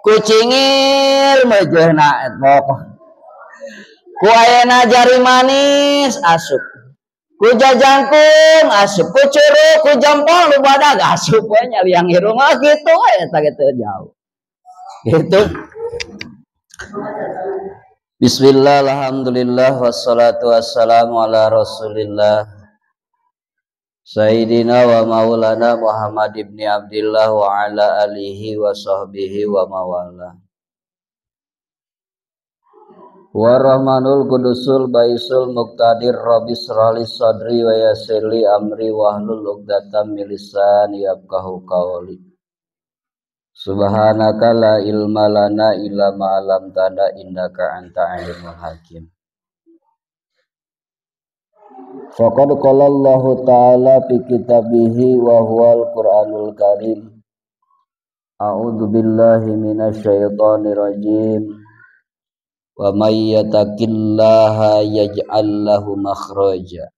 Kucingil mejehna pokok. Ku ayeuna jari manis asup. Ku jajangkung asup, ku curug, ku jempol lu badag asup we nyaliang irung gitu eta gitu jauh. Gitu. Bismillah, alhamdulillah, wassalatu wassalamu ala rasulillah Sayyidina wa maulana Muhammad ibn Abdillah wa ala alihi wa sahbihi wa mawala wa rahmanul kudusul baisul muqtadir rabis ralis sadri wa yasirli amri wahlul uqdatam min lisani yafqahu qawli. Subhanaka la ilma lana illa ma 'allamtana innaka anta alimul hakim. Faqad qala Allah ta'ala fi kitabihi wa huwal Qur'anul Karim. A'udzu billahi minasy syaithanir rajim. Wa may yattaqillaha yaj'al lahu makhraja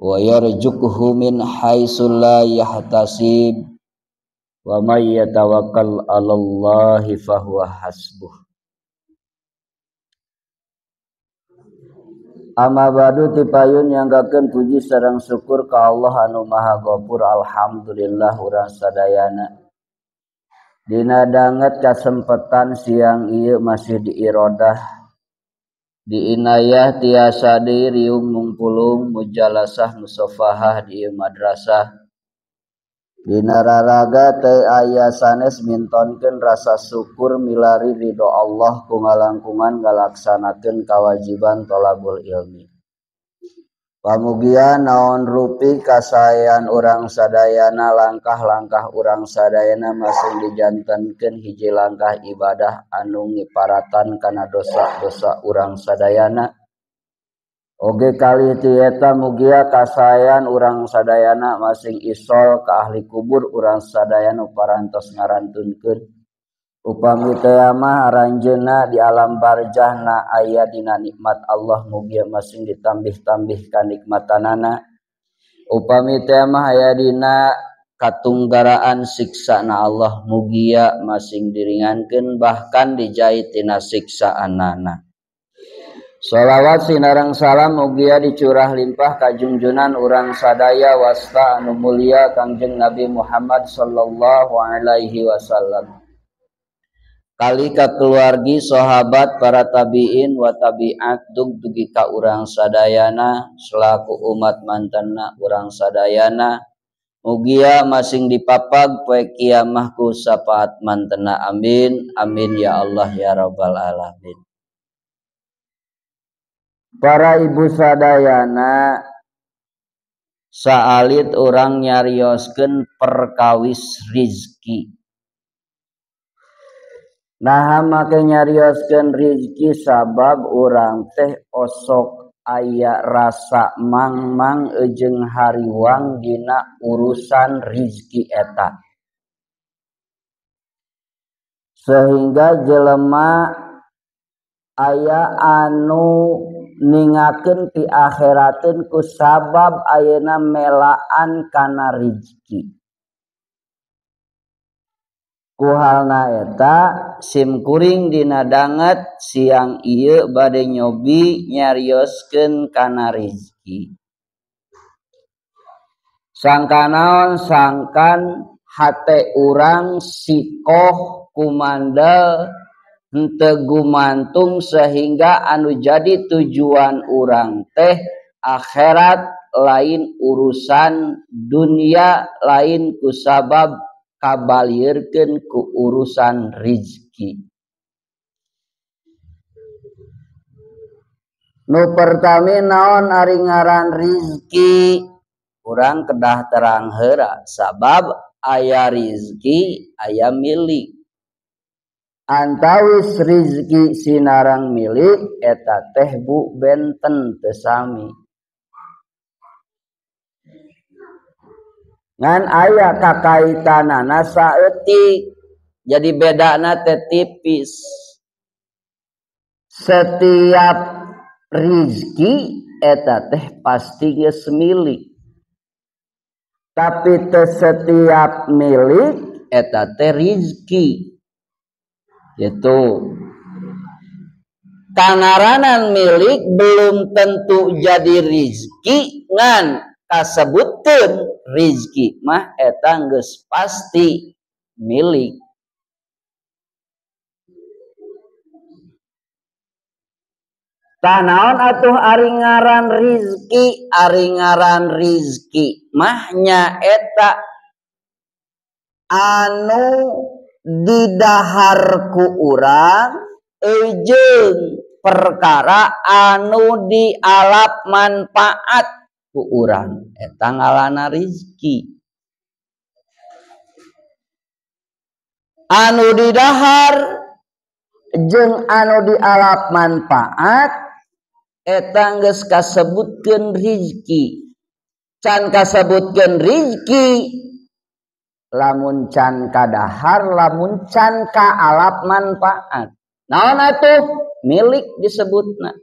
wa yarzuqhu min haitsu la yahtasib. Wa may yatawakkal 'alallahi fahuwa hasbuh. Amma badu tipayun nyanggakeun puji sareng syukur ka Allah anu Maha Ghafur. Alhamdulillah urang sadayana dina danget kasempetan siang ieu masih diirodah diinayah tiasa deui riung mungpulung mujalasah musafahah di madrasah. Dina raraga teu aya sanes mintonkeun rasa syukur milari ridho Allah ku ngalangkungan ngalaksanakeun kawajiban thalabul ilmi. Pamugia naon rupi kasayan urang sadayana langkah-langkah urang sadayana masih dijantenkeun hiji langkah ibadah anu ngiparatan kana dosa-dosa urang sadayana. Oge kali ti eta mugia kasayan urang sadayana masing isol ka ahli kubur urang sadayana parantos ngarantunkeun upami teh mah aranjeunna di alam barzahna aya dina nikmat Allah mugia masing ditambih-tambih ka nikmatanana upami teh mah aya dina katunggaraan siksana Allah mugia masing diringankeun bahkan dijait tina siksaanana. Sholawat sinareng salam mugia dicurah limpah ka junjunan urang sadaya wasta anu mulia Kangjeng Nabi Muhammad sallallahu alaihi wasallam. Kali ka keluargi sahabat para tabiin wa tabiat dugi ka urang sadayana selaku umat mantenna urang sadayana mugia masing dipapag poe kiamah ku sapaat mantenna amin amin ya Allah ya rabbal alamin. Para ibu sadayana saalit urang nyarioskeun perkawis rizki. Nah make nyarioskeun rizki sabab urang teh osok aya rasa mangmang jeung hariwang dina urusan rizki eta. Sehingga jelema aya anu ningakeun ti akhirateun ku sabab ayeuna melaan kana rezeki. Ku halna eta simkuring dina danget siang ieu bade nyobi nyarioskeun kana rezeki. Sangkan naon sangkan hate urang sikoh kumandal henteu gumantung sehingga anu jadi tujuan urang teh akhirat lain urusan dunia lain kusabab kabalieurkeun ku urusan rizki. Nu pertami naon ari ngaran rizki urang kedah terang heura sabab aya rizki aya milik. Antawis rizki sinarang milik eta teh bu benten teu sami. Ngan aya kakaitanana saeutik. Jadi bedana teh tipis. Setiap rizki eta teh pasti geus milik. Tapi teu setiap milik eta teh rizki. Gitu. Kanaranan milik belum tentu jadi rizki ngan kasebutkeun rizki mah eta geus pasti milik. Tah naon atuh ari ngaran rizki mah nyaeta anu didahar ku urang jeung perkara anu dialap manfaat ku urang eta ngaranna rizki. Anu didahar jeung anu dialap manfaat eta geus kasebutkeun rizki. Can kasebutkeun rizki lamun can kadahar, lamun can kaalap manfaat. Naon atuh milik disebutna.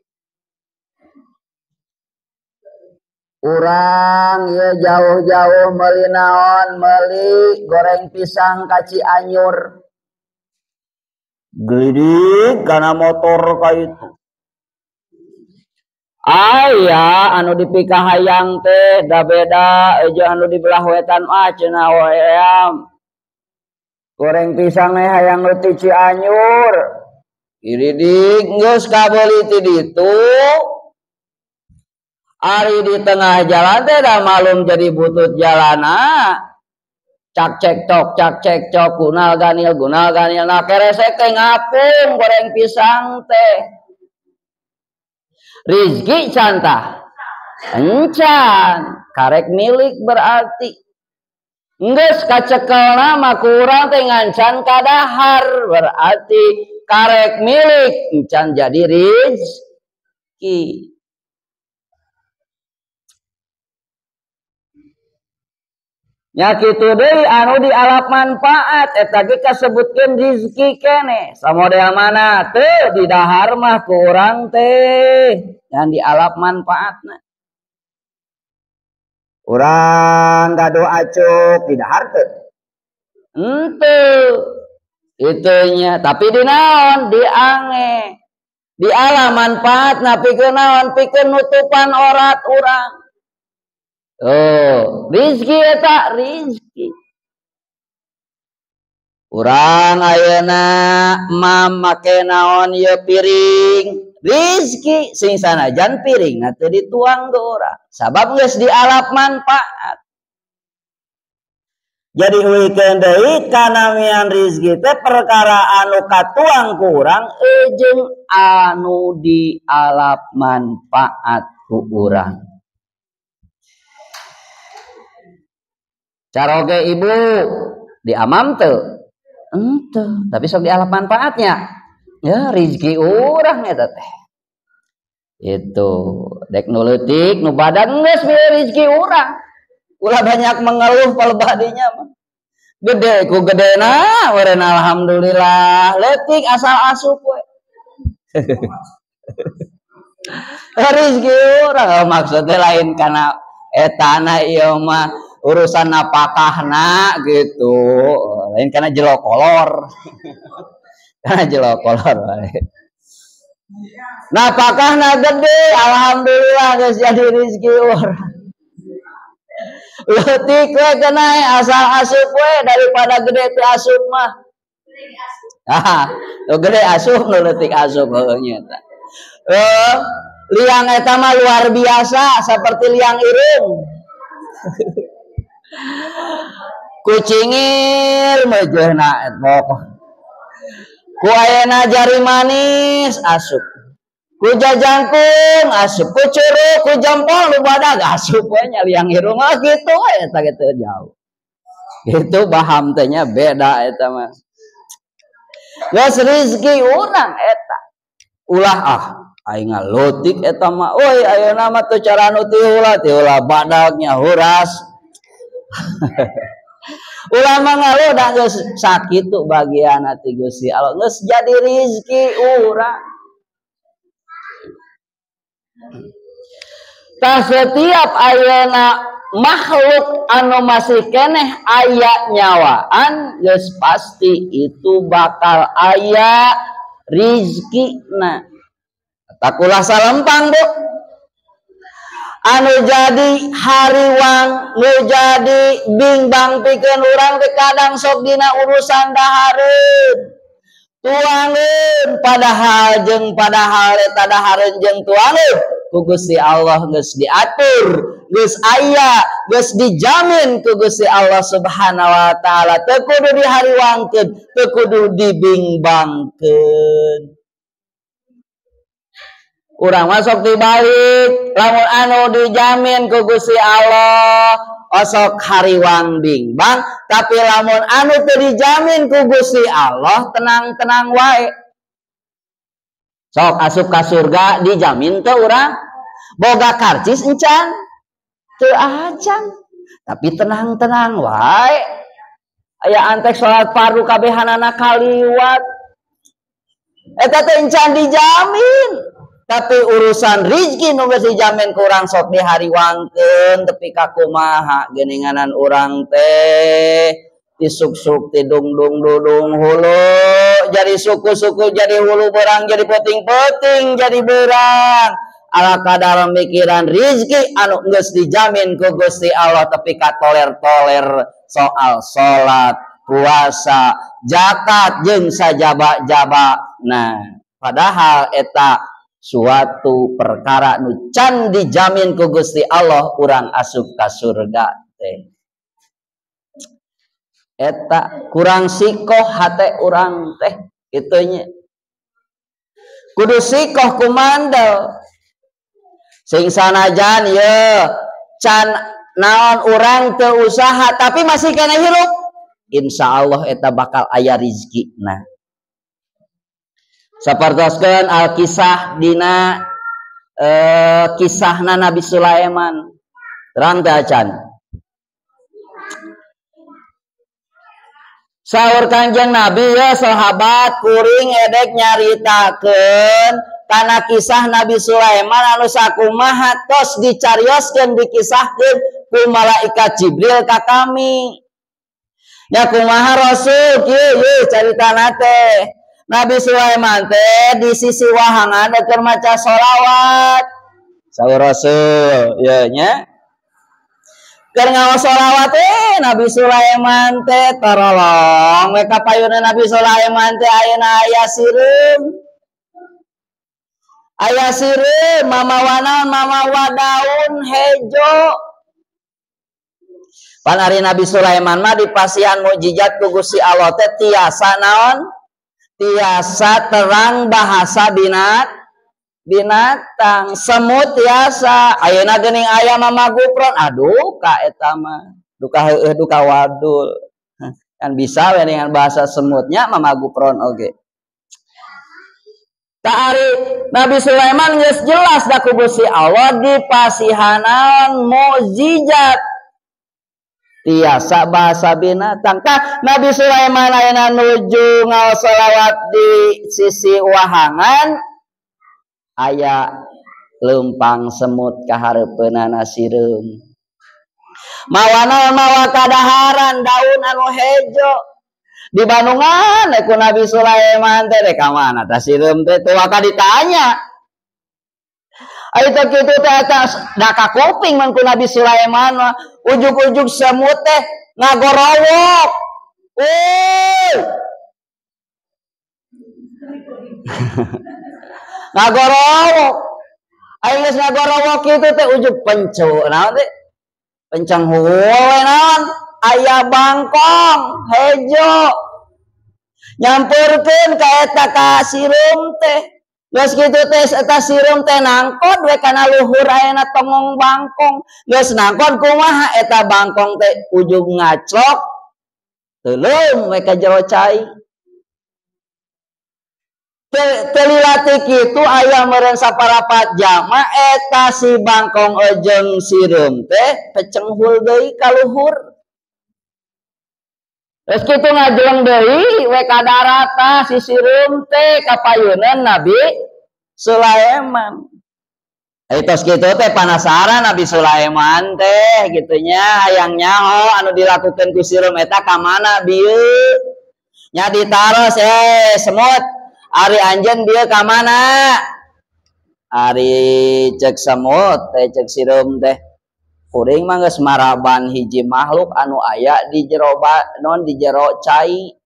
Urang ye jauh-jauh meuli naon, meuli goreng pisang ka Cianjur. Geudik kana motor ka itu. Aya anu dipikah hayang teh da beda jeung anu di belah wetan mah cenah hoyam. Goreng pisang teh hayang leutik Cianjur. Iridik geus kabeuli ti ditu. Ari di tengah jalan teh da malum jadi butut jalana. Cak cek cok gunal ganil nah keresek teh ngapung goreng pisang teh. Rizki cantah encan karek milik berarti geus kacekelna mah ku urang teh ngancan kadahar berarti karek milik encan jadi rizki. Nya kitu deui anu dialap manfaat eta ge kasebutkeun rizki keneh. Samodel mana teu didahar mah ku urang teh yang dialap manfaatna. Urang gaduh acuk didahar teu? Henteu. Itu nya tapi dinaon diange. Dialap manfaatna pikeun naon? Pikeun nutupan orat urang. Oh, rizki eta rizki. Urang ayeuna mam make naon ye piring, rizki sing sanajan piringna teu dituang ke urang. Sabab geus dialap manfaat. Jadi euikeun deui kana mian rizki teh perkara anu katuang ku urang jeung anu dialap manfaat ku urang. Caroge ibu di amam teu? Henteu, tapi sok dialap manfaatnya. Ya rizki urang eta teh. Itu dek nu leutik nu badan geus rizki urang. Ulah banyak mengeluh palebadinya mah. Gede ku gedena meureun alhamdulillah leutik asal asup we. Rizki urang maksudnya lain kana etana ieu mah urusan napakahna gitu lain karena jelo kolor karena jelo kolor napakahna gede alhamdulillah geus jadi rezeki urang leutik we kena asal asup we daripada gede teh asup mah nu gede asup nu leutik asup heuh nya eta liang eta mah luar biasa seperti liang irung kucingir meujeuna eta ku ayeuna jari manis asup ku jajangkung asup ku curug ku jempol lu badag asup we nya liang irung mah kitu we eta kitu jauh kitu paham teh nya beda eta mah geus rezeki urang eta ulah aing leutik eta mah euy ayeuna mah teu cara nu ti ulah badagnya huras ulama ngaluh da geus sakitu bagian hati Gusti Allah geus jadi rezeki urang. Tah setiap ayeuna makhluk anu masih keneh aya nyawaan geus pasti itu bakal aya rizkina. Takulah salempang Bu. Anu jadi hariwang, nu jadi bimbang pikeun urang teh kadang sok dina urusan dahareun. Tuangeun padahal eta dahareun jeung tuangeun ku Gusti Allah geus diatur, geus aya, geus dijamin ku Gusti Allah Subhanahu wa taala. Teu kudu dihariwangkeun, teu kudu dibimbangkeun. Urang masuk dibalik lamun anu dijamin ku Gusti Allah osok hariwang bimbang, tapi lamun anu teu dijamin ku Gusti Allah tenang-tenang wae. Sok asup ka surga dijamin teu urang? Boga karcis encan? Teu acan. Tapi tenang-tenang wae. Aya antek salat fardu kabehanana kaliwat. Eta teh encan dijamin. Tapi urusan rizki nu geus dijamin ku urang sok dihariwangkeun tepi ka kumaha geuninganan urang teh disuk-suk tidung-dung dudung hulu jadi suku-suku jadi hulu berang jadi peting-peting jadi berang ala kadar mikiran rizki anu geus dijamin ku Gusti Allah tepi ka toler-toler soal salat puasa zakat jeung sajaba-jaba. Nah padahal eta suatu perkara nu can dijamin ku Gusti Allah urang asup ka surga teh. Eta kurang sikoh hate urang teh kitu nya. Kudu sikoh kumandel. Sing sanajan ye can naon urang teu usaha tapi masih kena hirup, insyaallah eta bakal aya rizkina. Sapertoskeun Alkisah dina kisahna Nabi Sulaiman. Terang teh acan. Saur Kanjeng Nabi ya sahabat kuring edek nyaritakeun kana kisah Nabi Sulaiman anu sakumaha tos dicarioskeun dikisahkeun ku malaikat Jibril ka kami. Ya kumaha Rasul kieu caritana teh. Nabi Sulaiman teh di sisi wahangan keur maca sholawat. Saur Rasul, ya nya. Keur ngaos sholawat teh Nabi Sulaiman teh tarolong we kapayuna Nabi Sulaiman teh ayeuna aya sireum. Aya sireum mamawanan mamawa daun hejo. Pan ari Nabi Sulaiman mah dipasihan mukjizat ku Gusti Allah teh tiasa naon? Tiasa terang bahasa binatang semut tiasa ayeuna geuning aya mamagupron aduh ka eta mah duka heueuh duka wadul kan bisa we dengan bahasa semutnya mamagupron oge. Ari Nabi Sulaiman geus jelas da ku Gusti Allah dipasihanan mukjizat tiasa bahasa binatang. Tah Nabi Sulaiman ayeuna nuju ngaos sholawat di sisi wahangan aya leumpang semut kahareupeunana sireum. Mawana mawa kadaharan daun anu hejo. Di Bandungan ku Nabi Sulaiman teh ka mana tah sireum teh teu waka ditanya. Ari teh kitu teh atas da ka kuping mun ku Nabi Sulaiman mah ujug-ujug semut teh ngagorowok. Ngagorowok. Ari geus ngagorowok kitu teh ujug pencu. Naon teh? Pencang heueuh naon? Aya bangkong hejo. Nyampurkeun ka eta ka sireum teh. Geus kitu teh eta sireum teh nangkot we kana luhur ayeuna tongong bangkong. Geus nangkot kumaha eta bangkong teh ujug ngaclok teuleum we ka jero cai. Teu lilati kitu aya meureun saparapat jam eta si bangkong jeung sireum teh pecenghul deui ka luhur. Terus kitu ngajeleng deui we ka darat si sireum teh kapayeuneun Nabi Sulaiman. Tos kitu teh panasaran Nabi Sulaiman teh gitunya hayang nyaho anu dilakukeun ku sireum eta ka mana bieu nya ditaros semut ari anjeun bieu ka mana ari cek semut teh cek sireum teh kuring mah geus maraban hiji makhluk anu aya di jero non di jero cai.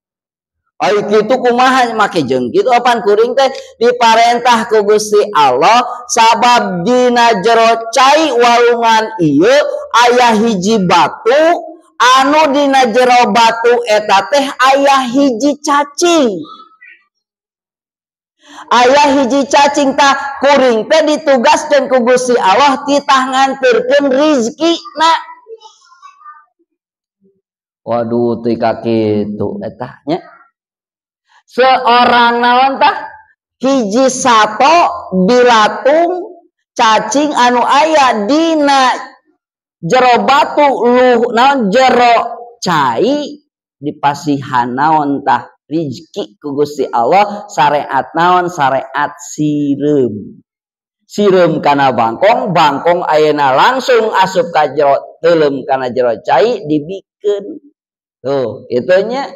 Ai kitu kumaha make jeung kitu apan kuring teh diparentah ku Gusti Allah sabab dina jero cai walungan ieu aya hiji batu anu dina jero batu eta teh aya hiji cacing. Aya hiji cacing tah kuring teh ditugaskeun ku Gusti Allah titah nganterkeun rizkina. Waduh teu ka kitu eta nya. Seorang naon tah hiji sato bilatung cacing anu aya dina jero batu naon jero cai dipasihan naon tah rizki ku Gusti Allah syariat naon syariat sireum. Sireum kana bangkong, bangkong ayeuna langsung asup ka jero teuleum kana jero cai dibikeun. Tuh, itunya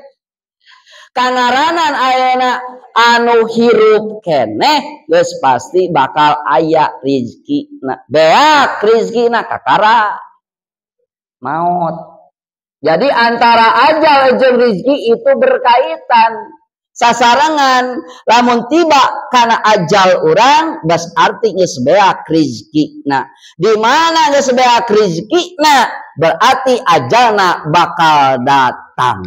kangaranan ayeuna anu hirup keneh geus pasti bakal aya rizkina. Beak rizkina kakara maot. Jadi antara ajal jeung rizki itu berkaitan. Sasarangan lamun tiba kana ajal urang berarti geus beak rizkina. Di mana geus beak rizkina berarti ajalna bakal datang.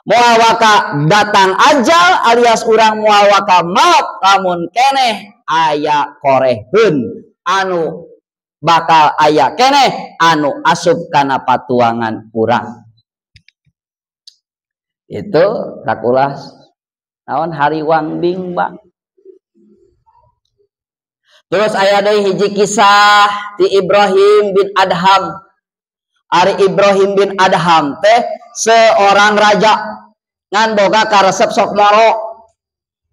Moal waka datang ajal alias urang moal waka maut lamun keneh aya koreheun anu bakal aya keneh anu asup kana patuangan urang. Itu takulah naon hariwang bimbang. Terus aya deui hiji kisah ti Ibrahim bin Adham. Ari Ibrahim bin Adham teh seorang raja ngan boga karesep sok moro.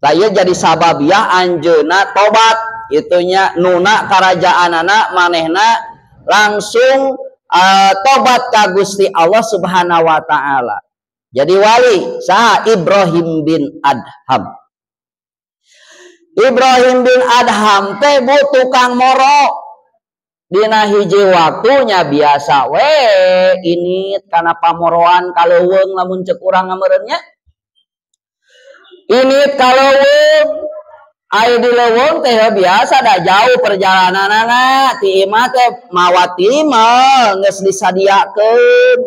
Saya jadi sababiah anjeunna tobat itunya nuna karajaanana manehna langsung tobat ka Gusti Allah Subhanahu wa taala. Jadi wali saha Ibrahim bin Adham. Ibrahim bin Adham teh bu tukang moro. Dina hiji waktunya biasa we ini kana pamoroan kaleuweung lamun ceuk urang ngameureunya. Ini kaleuweung aya di leuweung teh biasa da jauh perjalananana ti imah teh mawa timah geus disadiakeun.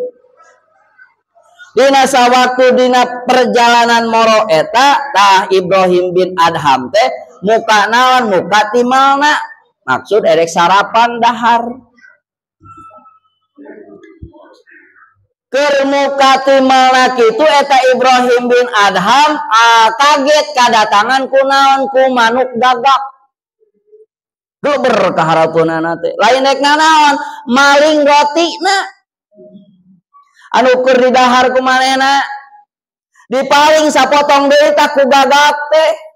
Dina sawaktu dina perjalanan moro eta tah Ibrahim bin Adham teh muka naon muka timalna. Maksud erek sarapan dahar. Keur muka timalna kitu eta Ibrahim bin Adham kaget kadatangan ku naon ku manuk gagak. Geuber kaharapeunana teh. Lain rek naon maling rotina. Anu keur didahar ku manehna dipaling sapotong deui tah ku gagak teh.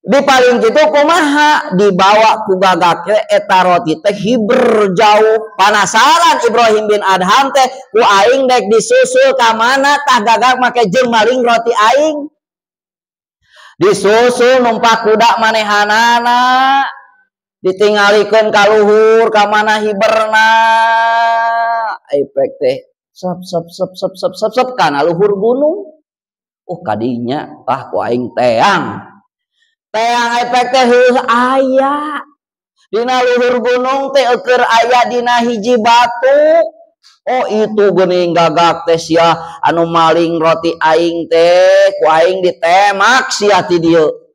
Dipaling kitu kumaha dibawa ku gagak eta roti teh hiber jauh. Panasaran Ibrahim bin Adham teh ku aing dek disusul ka mana tah gagak make jeung maling roti aing. Disusul numpak kuda manehanana ditingalikeun ka luhur ka mana hiberna. Efek teh sep kana luhur gunung. Kadinya tah ku aing teang. Teang efek teh heuh aya dina luhur gunung teh keur aya dina hiji batu. Itu geuning gagak teh sia anu maling roti aing teh ku aing ditemak sia ti dieu.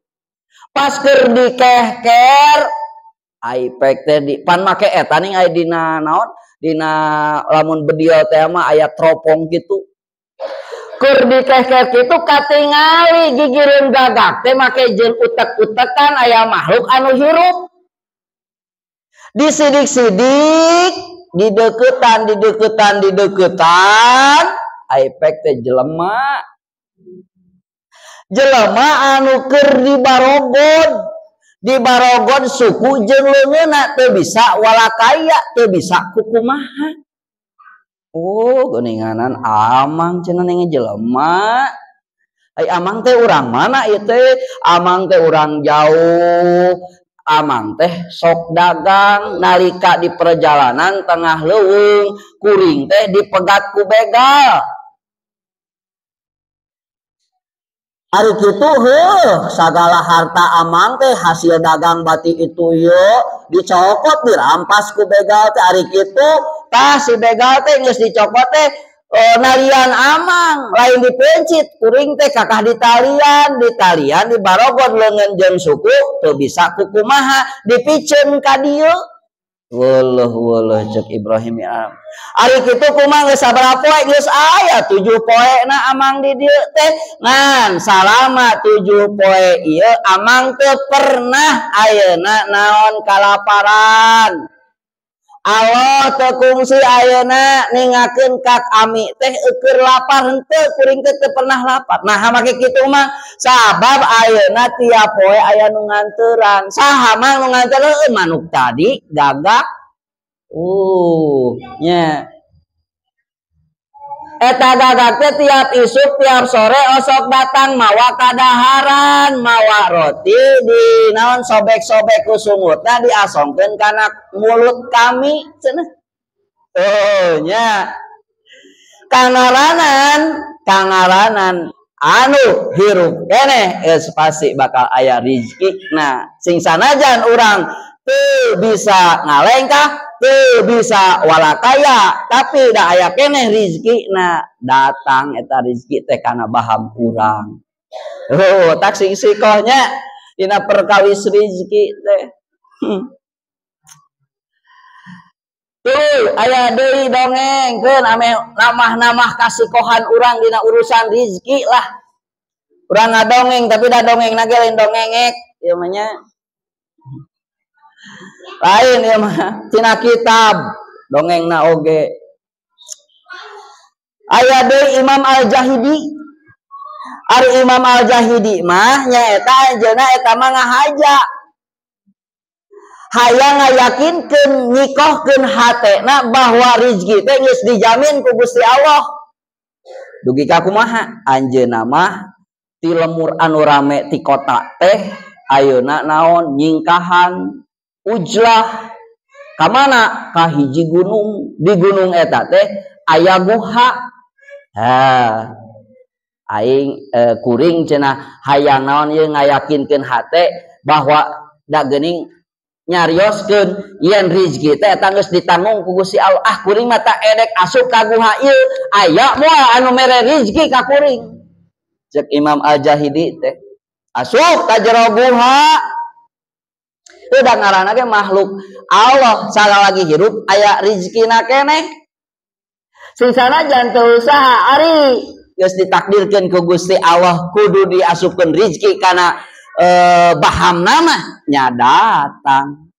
Pas keur dikehker efek teh di pan make eta ning aya dina naon dina lamun bedieu teh mah aya tropong kitu. Keur dikehker kitu katingali gigireun gagak teh make jeung utek-utekan aya makhluk anu hirup. Disidik-sidik, dideuketan, efek teh jelema. Jelema anu keur dibarogod, di barogon suku jeung leungeunna teu bisa walakaya teu bisa kukumaha. Oh geuninganan amang cenah ninge jelema. Ai amang teh urang mana ieu teh? Amang teh urang jauh. Amang teh sok dagang nalika di perjalanan tengah leuweung kuring teh dipegat ku begal. Ari kitu sagala harta amang teh hasil dagang bati itu yo dicokot dirampas ku begal teh. Ari kitu tah si begal teh geus dicokot teh nalian amang lain dipencit kuring teh kakah di talian di barogon leungeun jeung suku teu bisa kukumaha dipiceun ka dieu. Weulah cek Ibrahim ya. Ari kitu kumaha geus sabaraha poe geus aya 7 poena amang di dieu teh. Ngan salama 7 poe ieu amang teu pernah ayeuna naon kalaparan. Allah teu kungsi ayeuna ningakeun kak ami teh keur lapar henteu kuring teh teu pernah lapar. Nah make kitu mah sabab ayeuna tiap poe aya nu nganteuran. Saha mah nu nganteureun manuk tadi gagak. Nya. Eta gagak teh tiap isuk tiap sore osok datang mawa kadaharan, mawa roti di naon sobek-sobek ku sungutna diasongkeun kana mulut kami cenah. Nya. Kangaranan anu hirup keneh geus pasti bakal aya rezeki. Nah, sing sanajan urang teu bisa ngalengkah, teu bisa walakaya, tapi da aya keneh rezeki na datang eta rezeki teh kana baham urang. Tak sikohnya dina perkawis rezeki teh. Tuh aya deui dongengkeun ame namah-namah kasikohan urang dina urusan rezeki lah. Urang ngadongeng tapi da dongengna ge lain dongengek ieu mah nya. Lain ieu mah tina kitab dongengna oge. Aya deui Imam Al-Jahidi. Ari Imam Al-Jahidi mah nyaeta anjeunna eta mah ngahaja. Hayang ngayakinkeun nyikohkeun hatena bahwa rezeki teh geus dijamin ku Gusti Allah. Dugi ka kumaha? Anjeunna mah ti lemur anu rame ti kota teh ayeuna naon nyingkahan ujlah ka mana? Ka hiji gunung. Di gunung eta teh aya guha. Aing kuring cenah hayang naon ieu ngayakinkeun hate bahwa da geuning nyarioskeun yen rezeki teh eta geus ditanggung ku Gusti Allah. Ah kuring mah tak edek asup ka guha ieu aya moal anu mere rezeki ka kuring. Cek Imam Al-Jahidi teh asup ka jero guha. Teu da ngaranna ge makhluk Allah sagala lagi hirup aya rezekina keneh. Sing sanajan teu usaha ari geus ditakdirkeun ku Gusti Allah kudu diasupkeun rezeki kana baham nama nya datang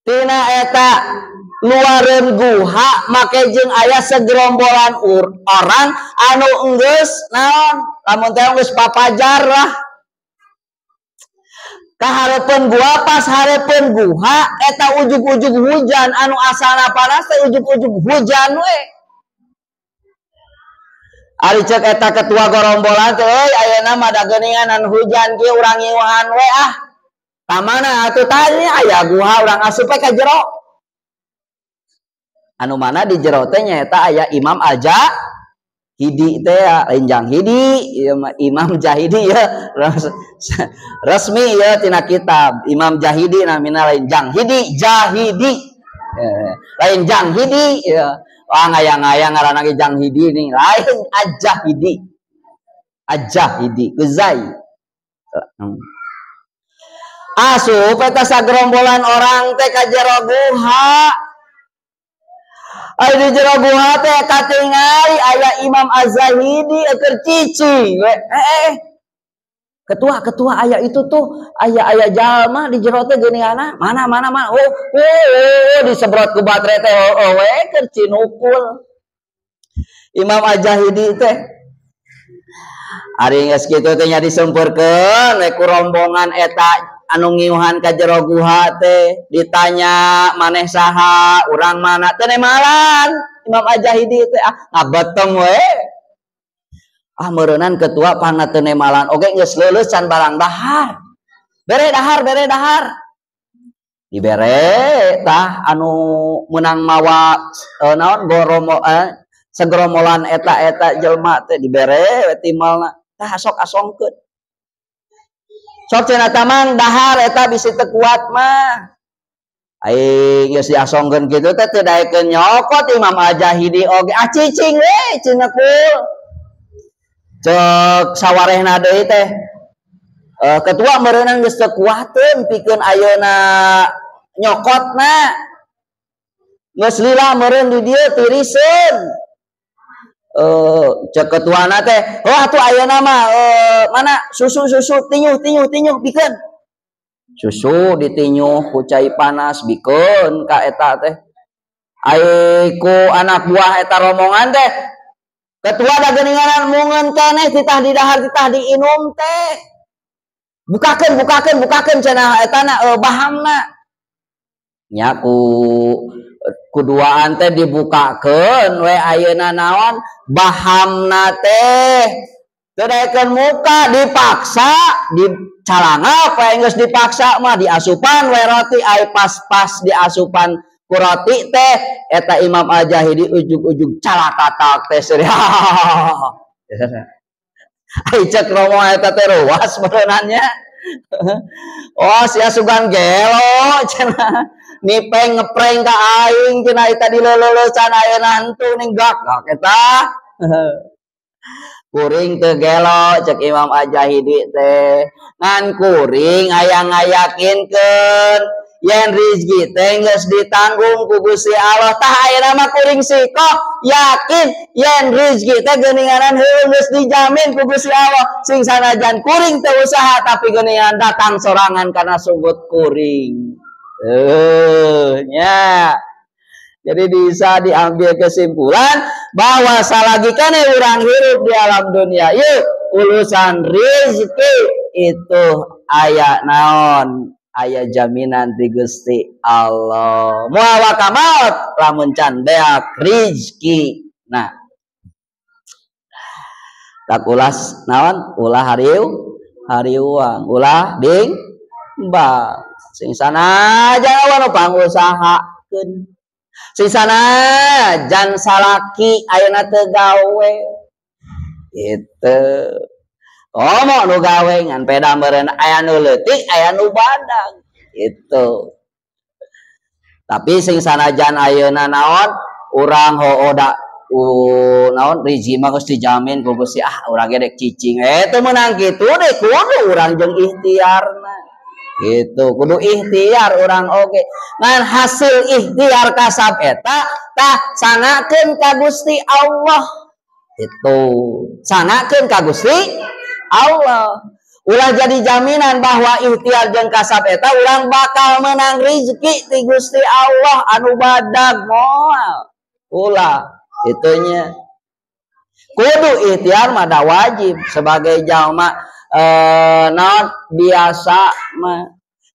tina eta luareun guha make jeung aya segerombolan orang anu geus naon lamun teh geus papajar lah kahareupeun gua pas hareupeun guha eta ujug-ujug hujan anu asalna panas teh ujug-ujug hujan we. Ari cek eta ketua gorombolan teh euy ayeuna mah da geuningan hujan kieu urang ngiwahan we ah. Ka mana atuh tadi aya guha urang asup ka jero. Anu mana di jero teh nyaeta aya Imam Al-Jahidi teh lain Janghidi, ieu mah Imam Jahidi ya. Resmi ya tina kitab. Imam Jahidi namina lain Janghidi, Jahidi. Lain Janghidi ya. Wah ngayang-ngayang ngaranna ge Janghidi nih lain Al-Jahidi. Al-Jahidi Guzai. Asup eta sagerombolan orang teh ka jero guha. Ari di jero guha teh katingali aya Imam Az-Zahidi keur cicing we. Ketua aya itu tuh aya jalma di jero teh geuninganna mana disebrot ku batre teh we keur cinukul Imam Az-Zahidi teh ari geus kitu teh nya disempurkeun we ku rombongan eta anu ngiuhan ka jero guha teh ditanya maneh saha urang mana teh nemalan Imam Al-Jahidi teh ngabetem we meureunan ketua pangna teu nemalan oge geus leuleus can barang dahar bere dahar dibere tah anu menang mawa naon goromo segromolan eta jelma teh dibere timalna tah sok asongkeun sok cenah tamang dahar eta bisi teu kuat mah aing geus diasongkeun kitu teh teu daekeun nyokot Imam Al-Jahidi oge cicing we cenah kul cek sawarehna deui teh ketua meureunang geus teu kuateun pikeun ayeuna nyokotna geus lila meureun di dieu tiriseun cek ketuana teh atuh ayeuna mah mana susu tinyuh bikeun susu ditinyuh ku cai panas bikeun ka eta teh ai ku anak buah eta rombongan teh ketua da geuninganan mungeun keneh titah di dahar titah diinum teh bukakeun cenah etana bahamna nya kuduaan teh dibukakeun we ayeuna naon bahamna teh teu daekeun muka dipaksa dicalangap we geus dipaksa mah diasupan we roti ai pas-pas diasupan ku roti teh eta Imam Al-Jahidi ujug-ujug calakatak teh seueur ai cek romo eta teh ruas beunannya oh sia sugan gelo cenah nipeng ngeprank ka aing cenah eta dileleuleussan ayeuna hantu ning gak eta kuring teu gelo cek Imam Al-Jahidi teh ngan kuring aya ngayakinkeun yen rizki teh geus ditanggung ku Gusti Allah tah ayeuna mah kuring sikoh yakin yen rizki teh geuninganan heueuh geus dijamin ku Gusti Allah sing sanajan kuring teu usaha tapi geuningan datang sorangan karena sugut kuring nya jadi bisa diambil kesimpulan bahwa salagi kana urang hirup di alam dunia yeuh urusan rizki itu aya naon aya jaminan di Gusti Allah moal wakamat lamun can beak rizki nah tak ulas naon ulah hariuang ulah ding bang sing sanajan anu pangusahakeun sing sanajan salaki ayeuna teu gawe itu komo nu gawe ngan peda meureun aya nu leutik aya nu badag itu tapi sing sanajan ayeuna naon urang hooda naon rizki mah geus dijamin ku Gusti urang ge dek cicing teu meunang kitu deh kudu urang jeung ikhtiarna gitu kudu ikhtiar urang oge ngan hasil ikhtiar kasab eta tah sanakeun ka Gusti Allah itu sanakeun ka Gusti Allah ulah jadi jaminan bahwa ikhtiar jeung kasab eta urang bakal menang rezeki ti Gusti Allah anu badag moal ulah itunya kudu ikhtiar mah da wajib sebagai jalma naon biasa mah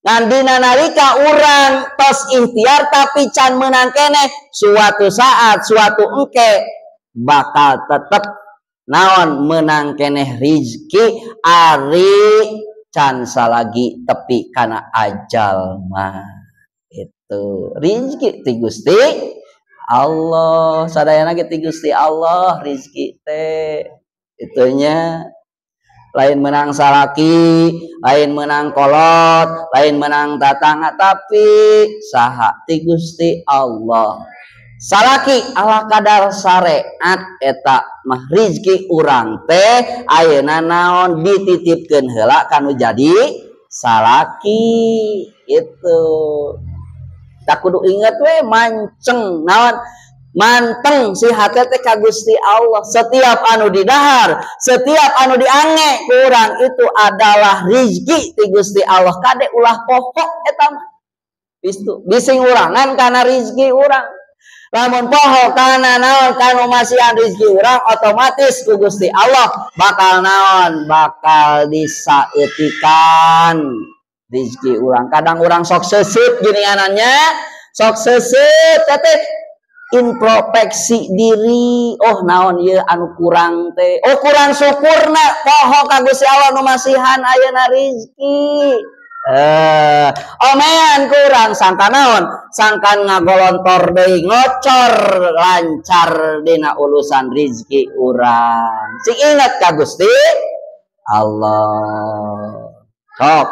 ngan dina nalika urang tos ikhtiar tapi can menang keneh suatu saat suatu engke bakal tetep naon menang keneh rizki ari can salagi tepi kana ajal mah itu rizki ti Gusti Allah sadayana ge ti Gusti Allah rizki teh itunya lain menang salaki lain menang kolot lain menang tatangga tapi saha ti Gusti Allah salaki ala kadar syariat eta mah rizki urang teh ayeuna naon dititipkeun heula kanu jadi salaki itu tak kudu inget we manceng naon manteng si hati teh ka Gusti Allah setiap anu didahar setiap anu diange kurang itu adalah rizki ti Gusti Allah kade ulah pokok eta mah bising urangan kana rizki urang lamun poho kana naon kanu masihan rizki urang otomatis ku Gusti Allah bakal naon bakal disaeutikan rizki urang. Kadang urang sok seuseup gini anannya, sok seuseup teh introspeksi diri. Oh naon ieu anu kurang teh, oh kurang syukurna poho ka Gusti Allah nu masihan ayeuna rizki. Omean kurang sangka naon, sangkan ngagolontor deui ngocor lancar dina urusan rizki urang. Cing inget ka Gusti Allah. Sok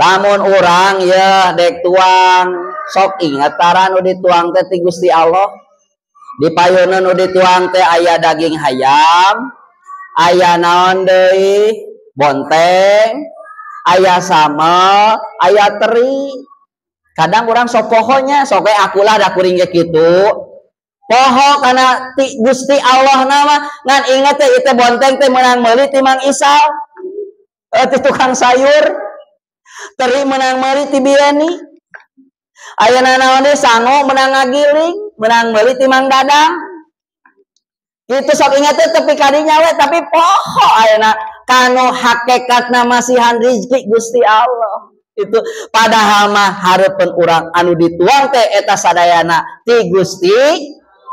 lamun urang ya dek tuang sok inget tara nu dituang teh ti Gusti Allah. Di payeuneun nu dituang teh aya daging hayam, aya naon deui bonteng, aya sambal, aya teri. Kadang urang sok pohonya, sok akulah da kuring ge kitu. Poho kana ti Gusti Allah nama ngan inget teh itu bonteng teh menang meuli ti Mang Isal. Ti tukang sayur. Teri menang meuli ti Bieni. Ayeuna naon deui sango menang ngagiling, menang meuli ti Mang Dadang. Itu sok inget teh tepi kadinya we tapi poho ayeuna kanu hakikatna masihan rizki Gusti Allah. Itu padahal mah hareupeun urang anu dituang teh eta sadayana ti Gusti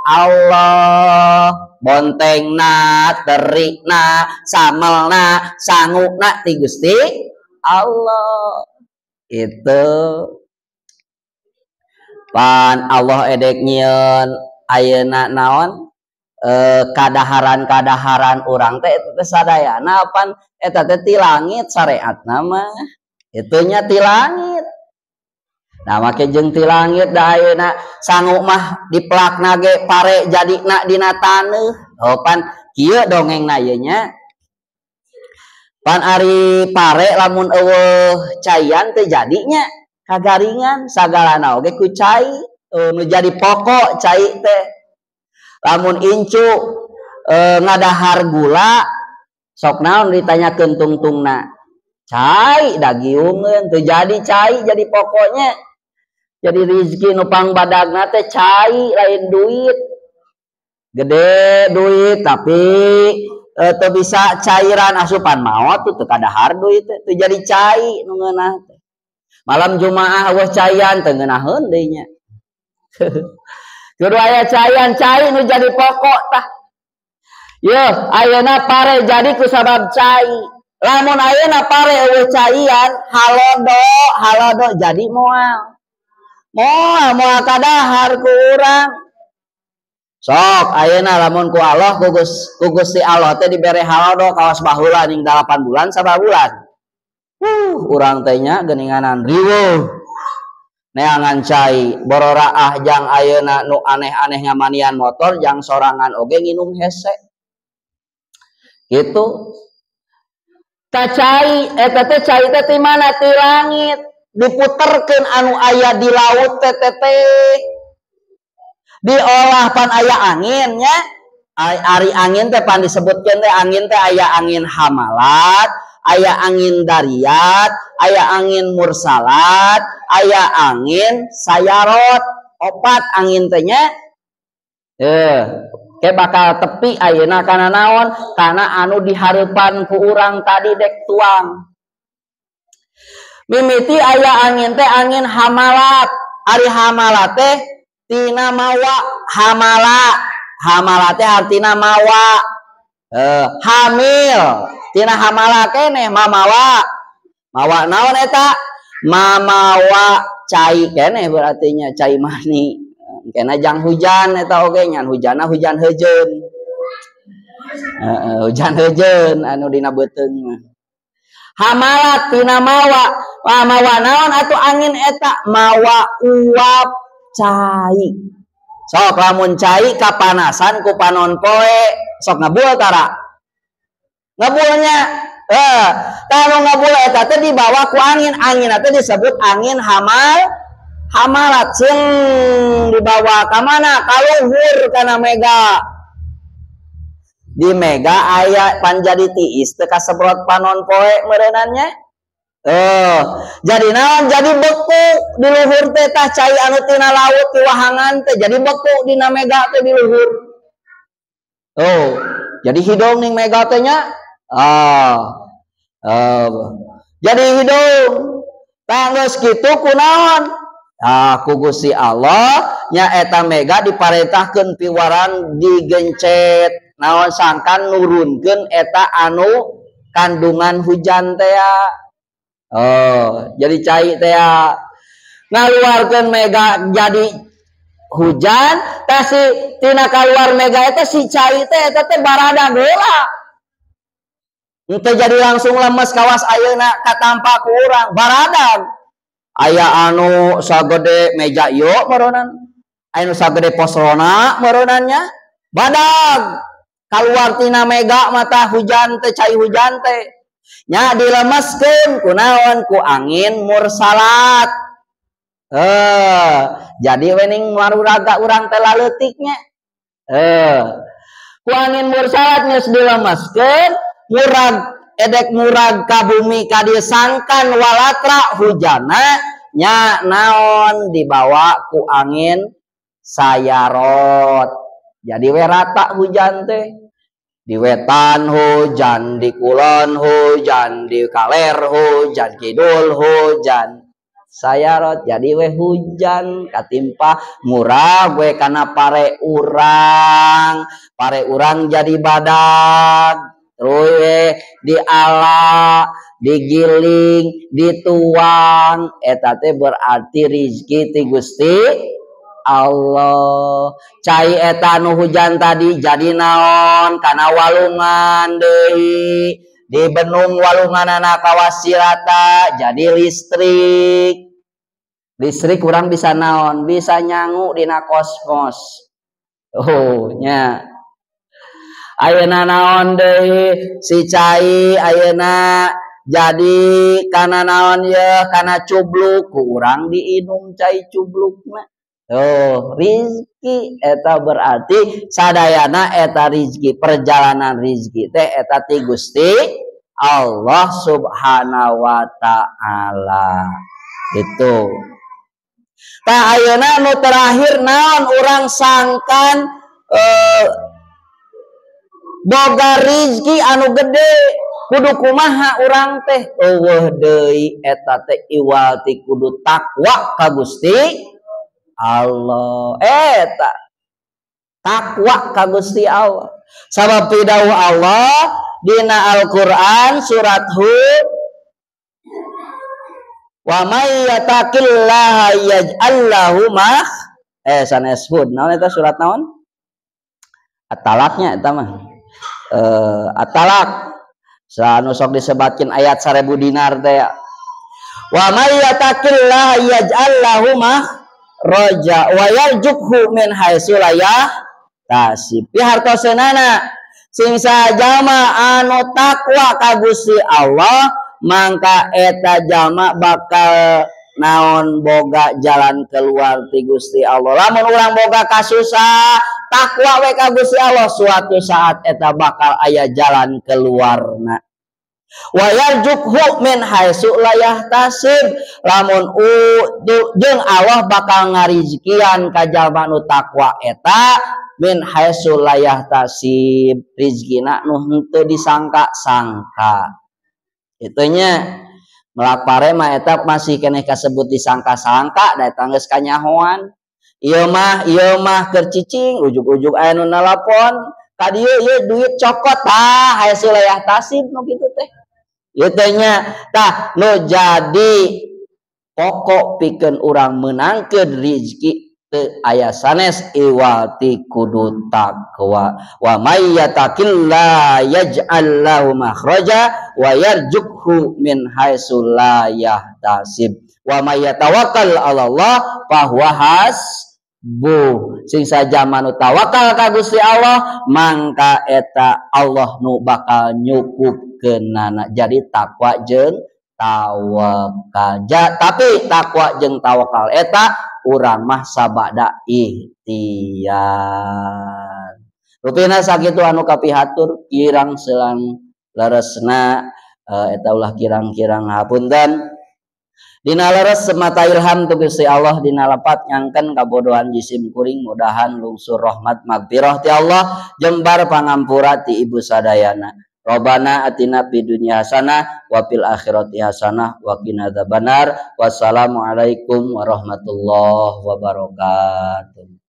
Allah. Bontengna, terina, samelna, sanguna ti Gusti Allah. Itu pan Allah edek nyieun ayeuna naon kadaharan-kadaharan urang teh eta teh sadayana pan eta teh ti langit syariatna mah itunya ti langit. Nah make jeung ti langit da ayeuna sangu mah diplakna ge pare jadina dina taneuh. Oh pan kieu dongengna ieu nya. Pan ari pare lamun eueuh caian teh jadinya kagaringan sagalana oge ku cai. Nu jadi pokok cai teh. Lamun incu ngadahar gula sok naon ditanyakeun tungtungna. Cai dagiungeun teu jadi cai jadi pokoknya. Jadi rizki nu pangbadagna teh cai lain duit. Gede duit tapi teu bisa cairan asupan maot teu kadahar duit teh jadi cai nu ngeunah teh. Malam Jumaah eueuh caian teu ngeunaheun deui nya. Kudu aya caian cai nu jadi pokok tah. Ye, ayeuna pare jadi ku sabab cai. Lamun ayeuna pare eueuh caian halodo jadi moal. Moal kadahar ku urang. Sok ayeuna lamun ku Allah ku Gusti Allah teh dibere halodo kawas baheula ning 8 bulan sabab bulan. Urang teh nya geuninganan riweuh. Neangan cai bororaah jang ayeuna nu aneh-aneh ngamanian motor jang sorangan oge nginum hese. Gitu. Ta cai eta teh cai teh ti mana ti langit. Diputerkeun anu aya di laut teh diolah pan aya angin nya. Ari angin teh pan disebutkeun teh angin teh aya angin hamalat, aya angin dariat, aya angin mursalat, aya angin sayarot. 4 angin teh nya. Ke bakal tepi ayeuna kana naon? Kana anu dihareupan ku urang tadi dek tuang. Mimiti aya angin teh angin hamalat. Ari hamalat teh tina mawa hamala. Hamala teh artina mawa. Hamil tina hamala keneh mamawa. Mawa naon eta? Mamawa cai keneh berarti nya cai mani. Kena jang hujan eta oge nyan hujanna hujan heujeun. Hujan heujeun anu dina beuteung mah. Hamalat tina mawa. Mawa naon atuh angin eta? Mawa uap cai. Sok lamun cai kapanasan ku panon poe sok ngabul tara. Ngabulnya kalau ngabul eta teh dibawa ku angin. Angin teh disebut angin hamalat sing dibawa ka mana? Ka luhur kana mega. Di mega aya panjadi tiis teu kasebrot panon poe meureunannya. Jadi naon? Jadi beku di luhur teh tah cai anu tina laut ti wahangan teh jadi beku dina mega teh di luhur. Jadi hidung ning mega teh nya. jadi hidung. Tanggus kitu kunaon? Ku Gusti Allah nya eta mega diparentahkeun piwaran digencet naon sangkan nurunkeun eta anu kandungan hujan teh. Jadi cai teh ngaluarkeun mega jadi hujan teh si tina kaluar mega eta si cai teh eta teh barada heula. Henteu jadi langsung lemes kawas ayeuna katampa ku urang baradag. Aya anu sagede meja ieu meronan, aya anu sagede posrona meronannya, badag kaluar tina mega mata hujan teh cai hujan teh nya dilemeskeun kunaon ku angin mursalat. Jadi wening maruraga urang teh laleutiknya. Ku angin mursalat geus dilemeskeun murag edek murag ka bumi ka dieu sangkan walatra hujana nya naon dibawa ku angin sayarot. Jadi we rata hujan teh. Di wetan hujan, di kulon hujan, di kaler hujan, kidul hujan. Sayarot jadi we hujan katimpa murag we kana pare urang jadi badag. Terus diala, digiling, dituang, eta teh berarti rizki ti Gusti Allah. Cai eta nu hujan tadi jadi naon kana walungan deui. Di benung walunganana kawasirata jadi listrik. Listrik kurang bisa naon? Bisa nyangu dina kosmos. Nya ayeuna naon deui si cai ayeuna jadi kana naon ye kana cubluk kurang diinum cai cublukna. Rizki eta berarti sadayana eta rizki perjalanan rizki teh eta ti Gusti Allah Subhanahu wa taala. Itu. Tah ayeuna nu terakhir naon urang sangkan boga rizki anu gede kudu kumaha urang teh eueuh deui eta teh iwal ti kudu takwa ka Gusti Allah. Eta takwa ka Gusti Allah. Sabab pidawuh Allah dina Al-Qur'an surat Hud, wa may yattaqillaha yaj'al lahu sanes Hud naon eta surat naon? At-Talaqnya eta mah. At-Talaq sanu sok disebatkeun ayat 1000 dinar teh. Wa may yattaqillaha yaj'al lahu raja wa yarjukhu min haitsu la yahtasib. Pihartoseunana sing sajama anu takwa ka Gusti Allah mangka eta jalma bakal naon boga jalan keluar ti Gusti Allah. Lamun urang boga kasusah takwa we ka Gusti Allah suatu saat eta bakal aya jalan keluarna. Wa yarjukhu min haitsu la yahtasib. Lamun jeung Allah bakal ngarizkian ka jalma nu takwa eta min haitsu la yahtasib, rizkina nu henteu disangka-sangka. Itunya melak pare mah eta masih keneh kasebut disangka-sangka da eta geus kanyahoan. Ieu mah keur cicing ujug-ujug aya nu nalapon ka dieu ieu duit cokot haitsu la yahtasib nu kitu teh. Ieu teh nya tah nu jadi pokok pikeun urang meunangkeun rizki teu aya sanes iwal ti kudu takwa. Wa may yattaqillaha yaj'al lahu makhraja wa yarjukhu min haitsu la yahtasib. Wa may yatawakkal 'ala Allah fa huwa hasbuh. Sing saja manu tawakal ka Gusti Allah mangka eta Allah nu bakal nyukupkeunana. Jadi takwa jeung tawakal. Tapi takwa jeung tawakal eta urang mah sabada ikhtiar. Rupina sakitu anu kapihatur kirang selang leresna eta ulah kirang-kirang hapunten. Dina leres semata ilham tu Gusti Allah, dina lepat nyangken kabodohan jisim kuring mudahan lungsur rahmat magfirah ti Allah jembar pangampura ti ibu sadayana. Rabbana atina fid dunya hasanah wa fil akhirati hasanah wa qina adzabannar. Wassalamualaikum warahmatullahi wabarakatuh.